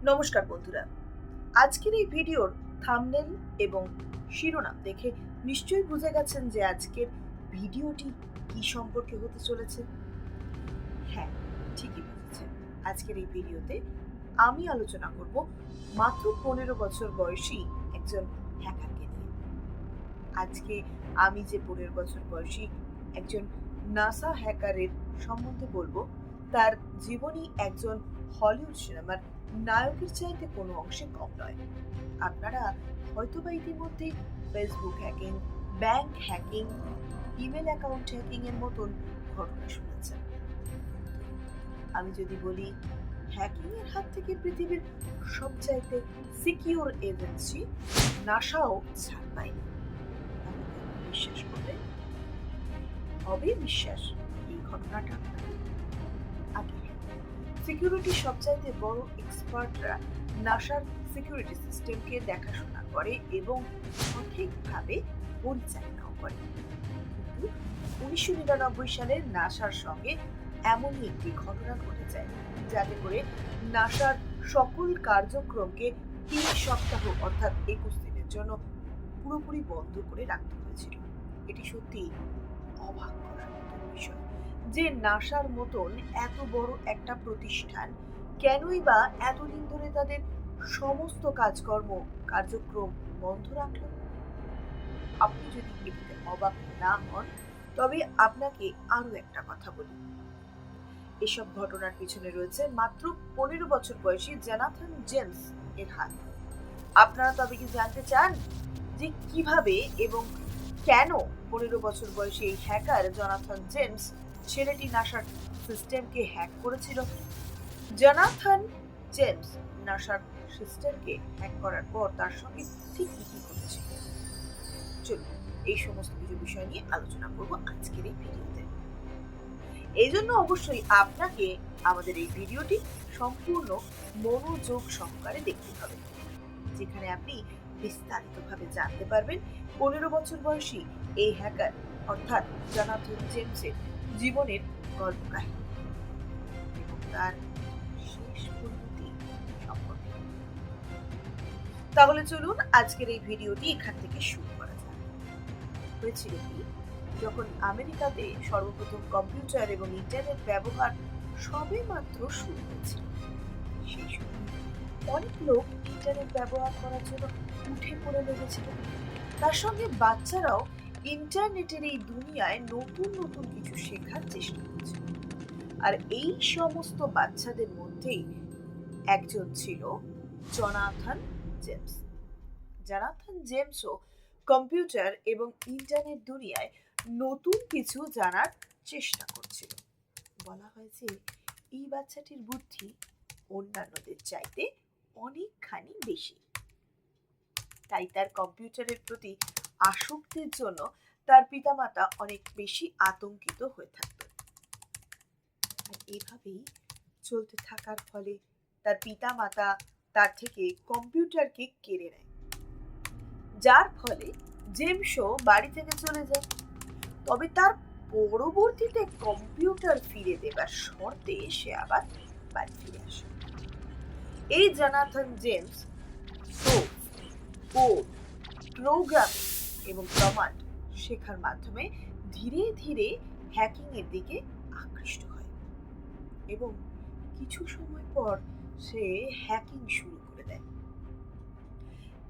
নমস্কার বন্ধুরা, আজকের এই ভিডিওর থাম্বনেল এবং শিরোনাম দেখে নিশ্চয়ই বুঝে গেছেন যে আজকের ভিডিওটি কি সম্পর্কে হতে চলেছে। হ্যাঁ, ঠিকই বুঝেছেন। আজকের এই ভিডিওতে আমি আলোচনা করব মাত্র 15 বছর বয়সী একজন হ্যাকারকে নিয়ে। আজকে আমি যে 15 বছর বয়সী একজন নাসা হ্যাকারের সম্বন্ধে বলবো, তার জীবনী একজন হলিউড সিনেমার নায়কের চাইতে কোনো অংশে কম নয়। আপনারা হয়তোবা ইতিমধ্যে Facebook hacking, bank hacking, email account hacking এর মতন ঘটনা শুনেছেন। আমি যদি বলি হ্যাকিং এর হাত থেকে পৃথিবীর সবচাইতে সিকিউর এজেন্সি নাসাও ছাড় পায়নি, বিশ্বাস করবে? হবে বিশ্বাস এই ঘটনাটা? আগে সিকিউরিটি সবচাইতে বড় এক্সপার্টরা নাসার সিকিউরিটি সিস্টেমকে দেখাশোনা করে এবং সঠিকভাবে পরিচালনাও করে। কিন্তু 1999 সালে নাসার সঙ্গে এমনই একটি ঘটনা ঘটে যায়, যাতে করে নাসার সকল কার্যক্রমকে 3 সপ্তাহ অর্থাৎ 21 দিনের জন্য পুরোপুরি বন্ধ করে রাখতে হয়েছিল। এটি সত্যি অবাক করার মতো বিষয় যে নাসার মতন এত বড় একটা প্রতিষ্ঠান কেনই বা এতদিন ধরে তাদের সমস্ত কার্যক্রম বন্ধ রাখলো। আপনি যদি এটাতে অবাক না হন, তবে আপনাকে আরো একটা কথা বলি। এসব ঘটনার পিছনে রয়েছে মাত্র 15 বছর বয়সী জোনাথন জেমস এর হাত। আপনারা তবে কি জানতে চান যে কিভাবে এবং কেন 15 বছর বয়সী এই হ্যাকার জোনাথন জেমস ছেলেটি নাসার সিস্টেমকে হ্যাক করেছিল? জোনাথন জেমস নাসার সিস্টেমকে হ্যাক করার পর তার সঙ্গে ঠিক কি ঘটেছিল, চলুন এই সমস্ত কিছু বিষয় নিয়ে আলোচনা করব আজকের এই ভিডিওতে। এই জন্য অবশ্যই আপনাকে আমাদের এই ভিডিওটি সম্পূর্ণ মনোযোগ সহকারে দেখতে হবে, যেখানে আপনি বিস্তারিতভাবে জানতে পারবেন 15 বছর বয়সী এই হ্যাকার অর্থাৎ জোনাথন জেমসের জীবনের গল্প কাহিনী এবং তার শেষ পরিণতি সম্পর্কে। তাহলে চলুন আজকের এই ভিডিওটি এখান থেকে শুরু করা যাক। হয়েছিল কি, যখন আমেরিকাতে সর্বপ্রথম কম্পিউটার এবং ইন্টারনেট ব্যবহার সবে মাত্র শুরু হয়েছিল, সেই সময় অনেক লোক ইন্টারনেট ব্যবহার করার জন্য উঠে পড়ে লেগেছিল। তার সঙ্গে বাচ্চারাও ইন্টারনেটের এই দুনিয়ায় নতুন নতুন কিছু শেখার চেষ্টা করছিল। আর এই সমস্ত বাচ্চাদের মধ্যেই একজন ছিল জোনাথন জেমস। জোনাথন জেমসও কম্পিউটার এবং ইন্টারনেট দুনিয়ায় নতুন কিছু জানার চেষ্টা করছিল। বলা হয় যে এই বাচ্চাটির বুদ্ধি অন্যান্যদের চাইতে অনেকখানি বেশি, তাই তার কম্পিউটারের প্রতি আসক্তির জন্য তার পিতামাতা অনেক বেশি আতঙ্কিত হয়ে থাকত। আর এভাবেই চলতে থাকার ফলে তার পিতামাতা তার থেকে কম্পিউটারকে কেড়ে নেয়, যার ফলে জেমসও বাড়ি থেকে চলে যায়। তবে তার পরবর্তীতে কম্পিউটার ফিরে দেবার শর্তে সে আবার বাড়ি ফিরে আসে। এই জোনাথন জেমস কোড, প্রোগ্রামিং এবং কমান্ড শেখার মাধ্যমে ধীরে ধীরে হ্যাকিং এর দিকে আকৃষ্ট হয় এবং কিছু সময় পর সে হ্যাকিং শুরু করে দেয়।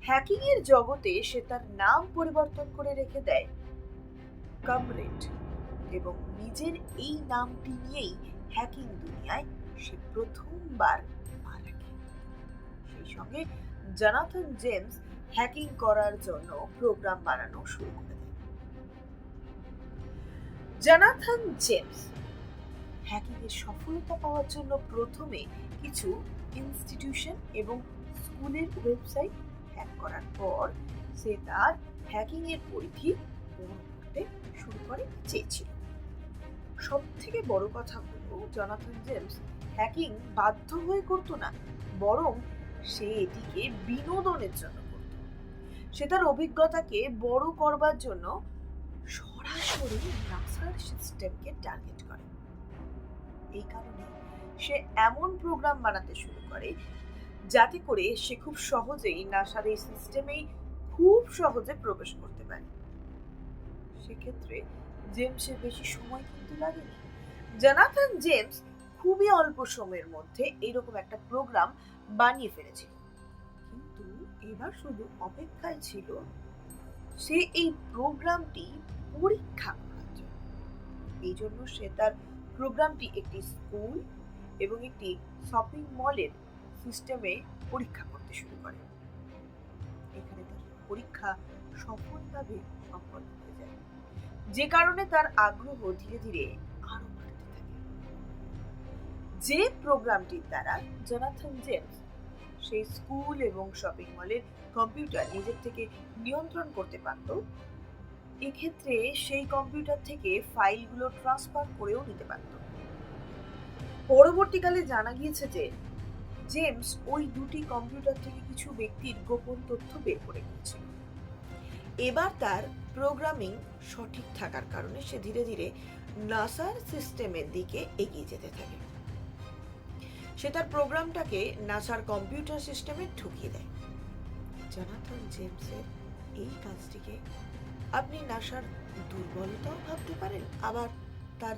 হ্যাকিং এর জগতে সে তার নাম পরিবর্তন করে রেখে দেয় কমরেড এবং নিজের এই নামটি নিয়েই হ্যাকিং দুনিয়ায় সে প্রথমবার পা রাখে। সেই সঙ্গে জোনাথন জেমস হ্যাকিং করার জন্য প্রোগ্রাম বানানো শুরু করে দেয়। জোনাথন জেমস হ্যাকিং এর সফলতা পাওয়ার জন্য প্রথমে কিছু ইনস্টিটিউশন এবং স্কুলের ওয়েবসাইট হ্যাক করার পর সে তার হ্যাকিং এর পরিধি বড় করতে শুরু করে চেয়েছিল। সব থেকে বড় কথা হলো, জোনাথন জেমস হ্যাকিং বাধ্য হয়ে করতো না, বরং সে এটিকে বিনোদনের জন্য করত। সে তার অভিজ্ঞতাকে বড় করবার জন্য সরাসরি নাসার সিস্টেমকে টার্গেট করে। এই কারণে সে এমন প্রোগ্রাম বানাতে শুরু করে যাতে করে সে খুব সহজেই নাসার এই সিস্টেমেই খুব সহজে প্রবেশ করতে পারে। সেক্ষেত্রে জেমসের বেশি সময় কিন্তু লাগেনি। জোনাথন জেমস খুবই অল্প সময়ের মধ্যে এইরকম একটা প্রোগ্রাম বানিয়ে ফেলেছিল। কিন্তু এবার শুধু অপেক্ষায় ছিল সে এই প্রোগ্রামটি পরীক্ষা করার জন্য। এই জন্য সে তার প্রোগ্রামটি একটি স্কুল এবং একটি শপিং মলের সিস্টেমে পরীক্ষা করতে শুরু করে। এখানে তার পরীক্ষা সফলভাবে সম্পন্ন হয়ে যায়, যে কারণে তার আগ্রহ ধীরে ধীরে আরো বাড়তে থাকে। যে প্রোগ্রামটির দ্বারা জোনাথন জেমস সেই স্কুল এবং শপিং মলের কম্পিউটার নিজের থেকে নিয়ন্ত্রণ করতে পারত, এক্ষেত্রে সেই কম্পিউটার থেকে ফাইলগুলো ট্রান্সফার করেও নিতে পারত। পরবর্তীকালে জানা গিয়েছে যে জেমস ওই দুটি কম্পিউটার থেকে কিছু ব্যক্তির গোপন তথ্য বের করে নিয়েছিল। এবার তার প্রোগ্রামিং সঠিক থাকার কারণে সে ধীরে ধীরে নাসার সিস্টেমের দিকে এগিয়ে যেতে থাকে। সে তার প্রোগ্রামটাকে নাসার কম্পিউটার সিস্টেমে ঢুকিয়ে দেয়। জোনাথন জেমসের এই কাজটিকে আপনি নাসার দুর্বলতাও ভাবতে পারেন, আবার তার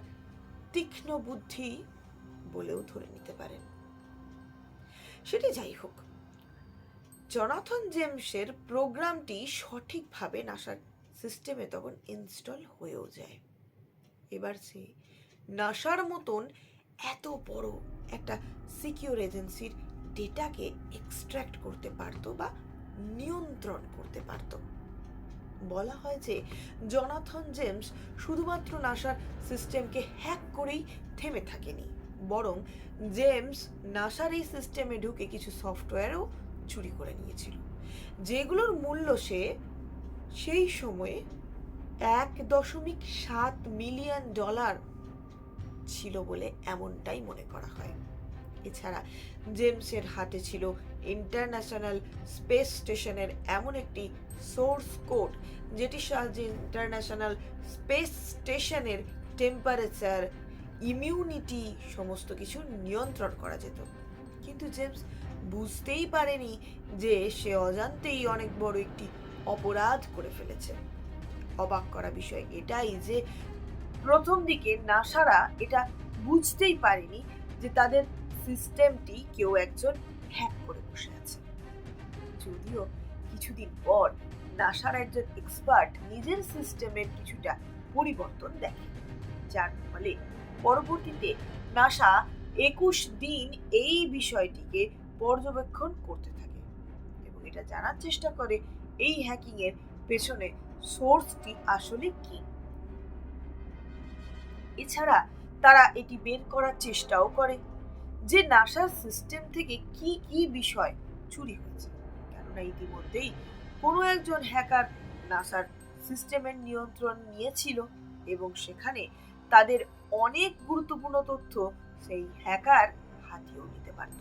তীক্ষ্ণ বুদ্ধি বলেও ধরে নিতে পারেন। সেটা যাই হোক, জোনাথন জেমসের প্রোগ্রামটি সঠিকভাবে নাসার সিস্টেমে তখন ইনস্টল হয়েও যায়। এবার সে নাসার মতন এত বড় একটা সিকিউর এজেন্সির ডেটাকে এক্সট্র্যাক্ট করতে পারতো বা নিয়ন্ত্রণ করতে পারতো। বলা হয় যে জোনাথন জেমস শুধুমাত্র নাসার সিস্টেমকে হ্যাক করেই থেমে থাকেনি, বরং জেমস নাসার এই সিস্টেমে ঢুকে কিছু সফটওয়্যারও চুরি করে নিয়েছিল, যেগুলোর মূল্য সে সেই সময়ে $1.7 মিলিয়ন ছিল বলে এমনটাই মনে করা হয়। এছাড়া জেমসের হাতে ছিল ইন্টারন্যাশনাল স্পেস স্টেশনের এমন একটি সোর্স কোড, যেটির সাহায্যে ইন্টারন্যাশনাল স্পেস স্টেশনের টেম্পারেচার, ইমিউনিটি সমস্ত কিছু নিয়ন্ত্রণ করা যেত। কিন্তু জেমস বুঝতেই পারেনি যে সে অজান্তেই অনেক বড় একটি অপরাধ করে ফেলেছে। অবাক করা বিষয় এটাই যে প্রথম দিকে নাসারা এটা বুঝতেই পারেনি যে তাদের সিস্টেমটি কেউ একজন হ্যাক করে বসে আছে। যদিও কিছুদিন পর নাসার একজন এক্সপার্ট নিজের সিস্টেমের কিছুটা পরিবর্তন দেখে, যার ফলে পরবর্তীতে নাসা 21 দিন এই বিষয়টিকে পর্যবেক্ষণ করতে থাকে এবং এটা জানার চেষ্টা করে এই হ্যাকিং এর পেছনে সোর্সটি আসলে কি। এছাড়া তারা এটি বের করার চেষ্টাও করে যে নাসার সিস্টেম থেকে কি কি বিষয় চুরি হয়েছে, কেননা ইতিমধ্যেই কোনো একজন হ্যাকার নাসার সিস্টেমের নিয়ন্ত্রণ নিয়েছিল এবং সেখানে তাদের অনেক গুরুত্বপূর্ণ তথ্য সেই হ্যাকার হাতিয়েও নিতে পারত।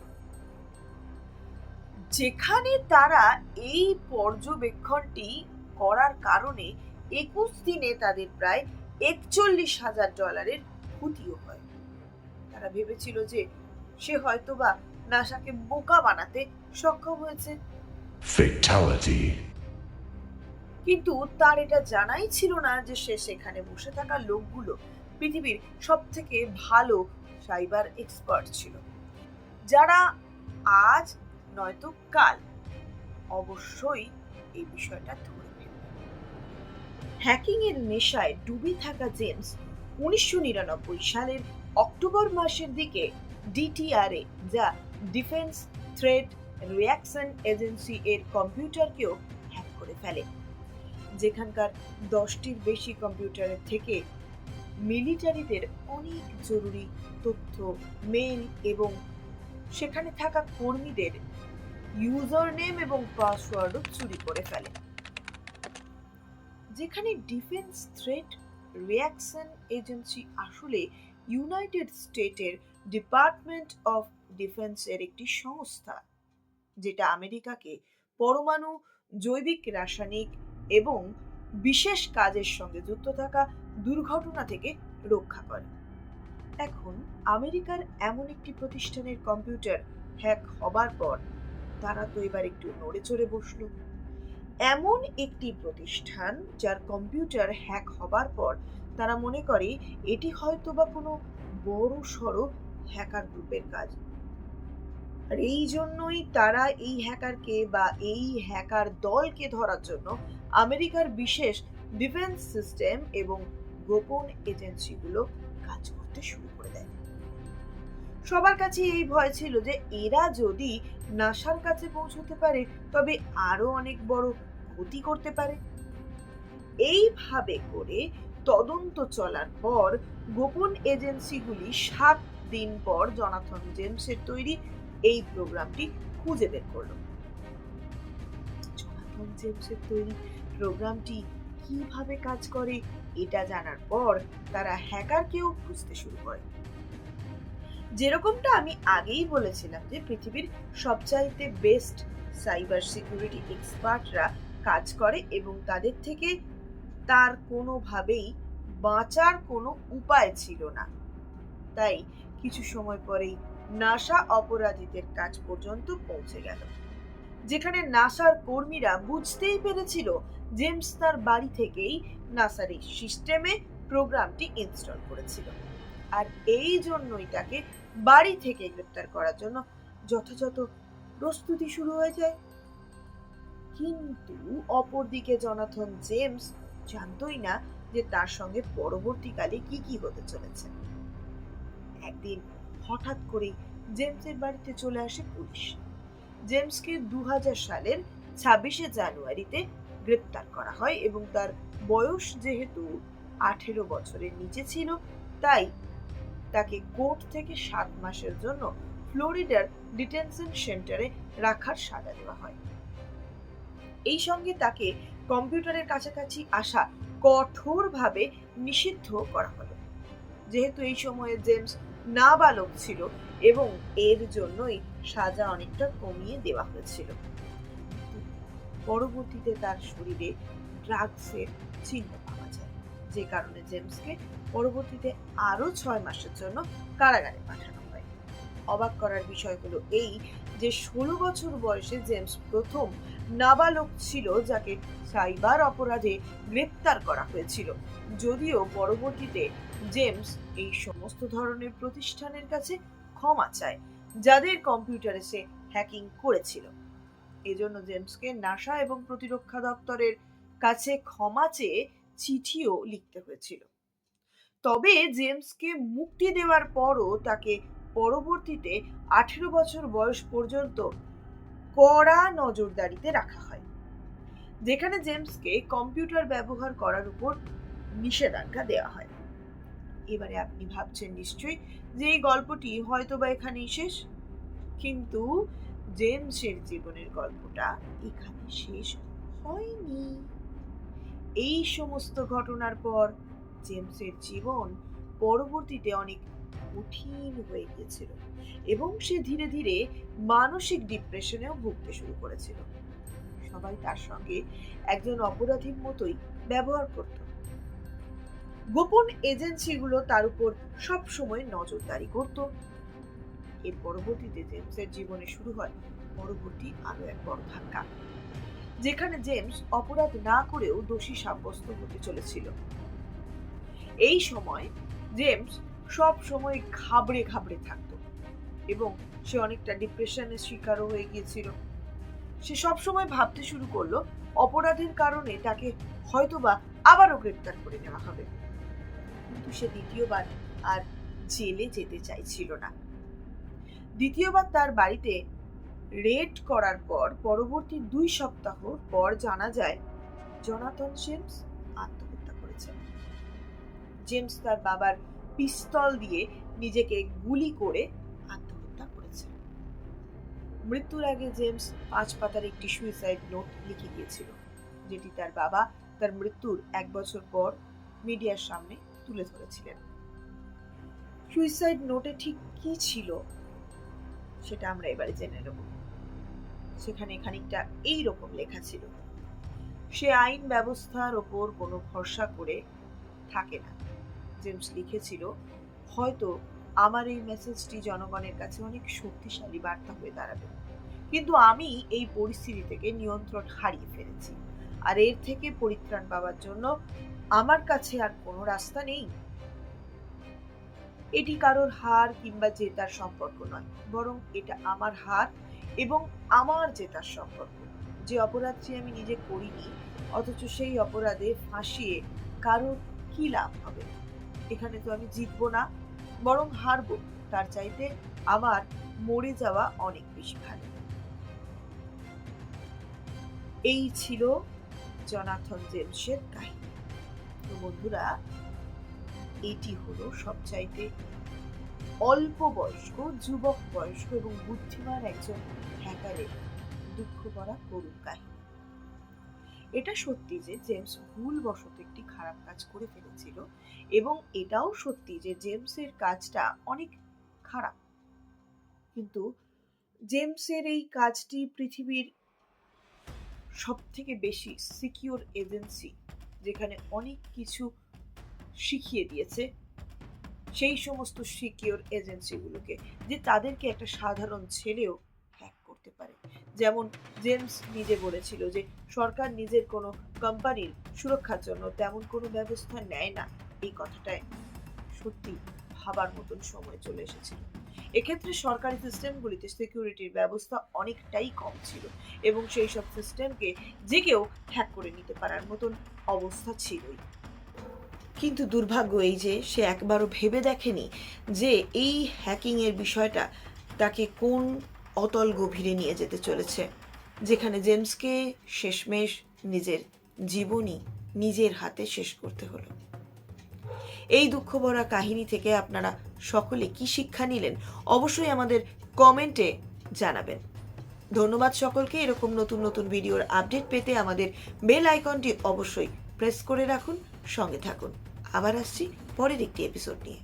যেখানে তারা এই পর্যবেক্ষণটি করার কারণে 21 দিনে তাদের প্রায় $41,000 ক্ষতিও হয়। তারা ভেবেছিল যে সে হয়তোবা নাসাকে বোকা বানাতে সক্ষম হয়েছে, কিন্তু তার এটা জানাই ছিল না যে সে সেখানে বসে থাকা লোকগুলো পৃথিবীর সব থেকে ভালো সাইবার এক্সপার্ট ছিল, যারা আজ নয়তো কাল অবশ্যই এই বিষয়টা ধরে ফেলবে। হ্যাকিং এর নেশায় ডুবে থাকা জেমস 1999 সালের অক্টোবর মাসের দিকে ডিটিআরএ, যা ডিফেন্স থ্রেট রিঅ্যাকশন এজেন্সি এর কম্পিউটারকেও হ্যাক করে ফেলে, যেখানকার 10টির বেশি কম্পিউটারের থেকে মিলিটারিদের অনেক জরুরি তথ্য, মেল এবং সেখানে থাকা কর্মীদের ইউজার নেম এবং পাসওয়ার্ডও চুরি করে ফেলে। যেখানে ডিফেন্স থ্রেট রিঅ্যাকশন এজেন্সি আসলে ইউনাইটেড স্টেটের ডিপার্টমেন্ট অফ ডিফেন্সের একটি সংস্থা, যেটা আমেরিকাকে পরমাণু, জৈবিক, রাসায়নিক এবং বিশেষ কাজের সঙ্গে যুক্ত থাকা দুর্ঘটনা থেকে রক্ষা করে। এখন আমেরিকার এমন একটি প্রতিষ্ঠানের কম্পিউটার হ্যাক হবার পর তারা তো এবার একটু নড়ে চড়ে বসলো। এমন একটি প্রতিষ্ঠান যার কম্পিউটার হ্যাক হবার পর তারা মনে করে এটি হয়তো বা কোনো বড় সড়ো হ্যাকার গ্রুপের কাজ। আর এই জন্যই তারা এই হ্যাকারকে বা এই হ্যাকার দলকে ধরার জন্য আমেরিকার বিশেষ ডিফেন্স সিস্টেম এবং গোপন এজেন্সিগুলো কাজ করতে শুরু করে দেয়। সবার কাছে এই ভয় ছিল যে এরা যদি নাসার কাছে পৌঁছতে পারে তবে আরো অনেক বড় ক্ষতি করতে পারে। এইভাবে করে তদন্ত চলার পর গোপন এজেন্সিগুলি 7 দিন পর জনাথন জেমসের তৈরি এই প্রোগ্রামটি খুঁজে বের করলো। জনাথন জেমসের তৈরি প্রোগ্রামটি কিভাবে কাজ করে এটা জানার পর তারা হ্যাকারকেও খুঁজতে শুরু করে। যেরকমটা আমি আগেই বলেছিলাম যে পৃথিবীর সবচাইতে বেস্ট সাইবার সিকিউরিটি এক্সপার্টরা কাজ করে এবং তাদের থেকে তার কোনোভাবেই বাঁচার কোনো উপায় ছিল না। তাই কিছু সময় পরেই নাসা অপরাধীদের কাজ পর্যন্ত পৌঁছে গেল, যেখানে নাসার কর্মীরা বুঝতেই পেরেছিল জেমস তার বাড়ি থেকেই নাসার এই সিস্টেমে প্রোগ্রামটি ইনস্টল করেছিল। আর এই জন্যই তাকে বাড়ি থেকে গ্রেপ্তার করার জন্য যথাযথ প্রস্তুতি শুরু হয়ে যায়। কিন্তু অপরদিকে জনাথন জেমস জানতই না যে তার সঙ্গে পরবর্তীকালে কি কি হতে চলেছে। একদিন হঠাৎ করে জেমসের বাড়িতে চলে আসে পুলিশ। জেমসকে 2000 সালের 26শে জানুয়ারিতে গ্রেপ্তার করা হয় এবং তার বয়স যেহেতু 18 বছরের নিচে ছিল তাই তাকে কোর্ট থেকে 7 মাসের জন্য ফ্লোরিডার ডিটেনশন সেন্টারে রাখার সাজা দেওয়া হয়। এই সঙ্গে তাকে কম্পিউটারের কাছাকাছি আসা কঠোরভাবে নিষিদ্ধ করা হলো, যেহেতু এই সময়ে জেমস নাবালক ছিল এবং এর জন্যই সাজা অনেকটা কমিয়ে দেওয়া হয়েছিল। পরবর্তীতে তার শরীরে ড্রাগসের চিহ্ন পাওয়া যায়, যে কারণে জেমসকে পরবর্তীতে আরো 6 মাসের জন্য কারাগারে পাঠানো হয়। অবাক করার বিষয় হলো এই যে 16 বছর বয়সে জেমস প্রথম নাবালক ছিল যাকে সাইবার অপরাধে গ্রেপ্তার করা হয়েছিল, যদিও পরবর্তীতে জেমস এই সমস্ত ধরনের প্রতিষ্ঠানের কাছে ক্ষমা চায় যাদের কম্পিউটারে সে হ্যাকিং করেছিল। এজন্য জেমসকে নাসা এবং প্রতিরক্ষা দপ্তরের কাছে ক্ষমা চেয়ে চিঠিও লিখতে হয়েছিল। তবে জেমসকে মুক্তি দেওয়ার পরও তাকে পরবর্তীতে 18 বছর বয়স পর্যন্ত কড়া নজরদারিতে রাখা হয়, যেখানে জেমসকে কম্পিউটার ব্যবহার করার উপর নিষেধাজ্ঞা দেওয়া হয়। এবারে আপনি ভাবছেন নিশ্চয়ই যে এই গল্পটি হয়তো বা এখানেই শেষ, কিন্তু জেমসের জীবনের গল্পটা এখানে শেষ হয়নি। এই সমস্ত ঘটনার পর জেমসের জীবন পরবর্তীতে অনেক কঠিন হয়ে গিয়েছিল এবং সে ধীরে ধীরে মানসিক ডিপ্রেশনেও ভুগতে শুরু করেছিল। সবাই তার সঙ্গে একজন অপরাধীর মতোই ব্যবহার করত। গোপন এজেন্সিগুলো তার উপর সব সময় নজরদারি করত। এর পরবর্তীতে জেমসের জীবনে শুরু হয় পরবর্তী আরো এক বড় ধাক্কা, যেখানে জেমস অপরাধ না করেও দোষী সাব্যস্ত হতে চলেছিল। এই সময় জেমস সব সময় ঘাবড়ে ঘাবড়ে থাকত এবং সে অনেকটা ডিপ্রেশনের শিকারও হয়ে গিয়েছিল। সে সব সময় ভাবতে শুরু করলো অপরাধের কারণে তাকে হয়তোবা আবারও গ্রেপ্তার করে নেওয়া হবে, কিন্তু সে দ্বিতীয়বার আর জেলে যেতে চাইছিল না। দ্বিতীয়বার তার বাড়িতে রেড করার পর পরবর্তী 2 সপ্তাহ পর জানা যায় জনাথন জেমস আত্মহত্যা করেছেন। জেমস তার বাবার পিস্তল দিয়ে নিজেকে গুলি করে আত্মহত্যা করেছেন। মৃত্যুর আগে জেমস 5 পাতার একটি সুইসাইড নোট লিখে গিয়েছিল, যেটি তার বাবা তার মৃত্যুর 1 বছর পর মিডিয়ার সামনে তুলে ধরেছিলেন। সুইসাইড নোটে ঠিক কি ছিল সেটা আমরা এবারে জেনে নেব। সেখানে খানিকটা এইরকম লেখা ছিল, সে আইন ব্যবস্থার ওপর কোনো ভরসা করে থাকে না। জেমস লিখেছিল, হয়তো আমার এই মেসেজটি জনগণের কাছে অনেক শক্তিশালী বার্তা হয়ে দাঁড়াবে, কিন্তু আমি এই পরিস্থিতি থেকে নিয়ন্ত্রণ হারিয়ে ফেলেছি। আর এর থেকে পরিত্রাণ পাওয়ার জন্য আমার কাছে আর কোনো রাস্তা নেই। এটি কারোর হার কিংবা জেতার সম্পর্ক নয়, বরং এটা আমার হার এবং আমার জেতার সম্পর্ক। যে অপরাধটি আমি নিজে করিনি, অথচ সেই অপরাধে ফাঁসিয়ে কারোর কি লাভ হবে? এখানে তো আমি জিতবো না, বরং হারবো। তার চাইতে আমার মরে যাওয়া অনেক বেশি ভালো। এই ছিল জনাথন জেমসের কাহিনী। তো বন্ধুরা, এটি হলো সবচাইতে অল্প বয়স্ক, যুবক বয়স্ক এবং বুদ্ধিমান একজন হ্যাকারের দুঃখ ভরা করুণ কাহিনী। এটা সত্যি যে জেমস ভুলবশত একটি খারাপ কাজ করে ফেলেছিল, এবং এটাও সত্যি যে জেমসের কাজটা অনেক খারাপ। কিন্তু জেমসের এই কাজটি পৃথিবীর সব থেকে বেশি সিকিউর এজেন্সি, যেখানে অনেক কিছু শিখিয়ে দিয়েছে সেই সমস্ত সিকিউর এজেন্সিগুলোকে, যে তাদেরকে একটা সাধারণ ছেলেও হ্যাক করতে পারে। যেমন জেমস নিজে বলেছিল যে সরকার নিজের কোনো কোম্পানির সুরক্ষার জন্য তেমন কোনো ব্যবস্থা নেয় না। এই কথাটায় সত্যি ভাবার মতন সময় চলে এসেছিল। এক্ষেত্রে সরকারি সিস্টেমগুলিতে সিকিউরিটির ব্যবস্থা অনেকটাই কম ছিল, এবং সেই সব সিস্টেমকে যে কেউ হ্যাক করে নিতে পারার মতন অবস্থা ছিলই। কিন্তু দুর্ভাগ্য এই যে সে একবারও ভেবে দেখেনি যে এই হ্যাকিং এর বিষয়টা তাকে কোন অতল গভীরে নিয়ে যেতে চলেছে, যেখানে জেমসকে শেষমেশ নিজের জীবনই নিজের হাতে শেষ করতে হলো। এই দুঃখভরা কাহিনী থেকে আপনারা সকলে কি শিক্ষা নিলেন অবশ্যই আমাদের কমেন্টে জানাবেন। ধন্যবাদ সকলকে। এরকম নতুন নতুন ভিডিওর আপডেট পেতে আমাদের বেল আইকনটি অবশ্যই প্রেস করে রাখুন, সঙ্গে থাকুন। আবার আসছি পরের একটি এপিসোড নিয়ে।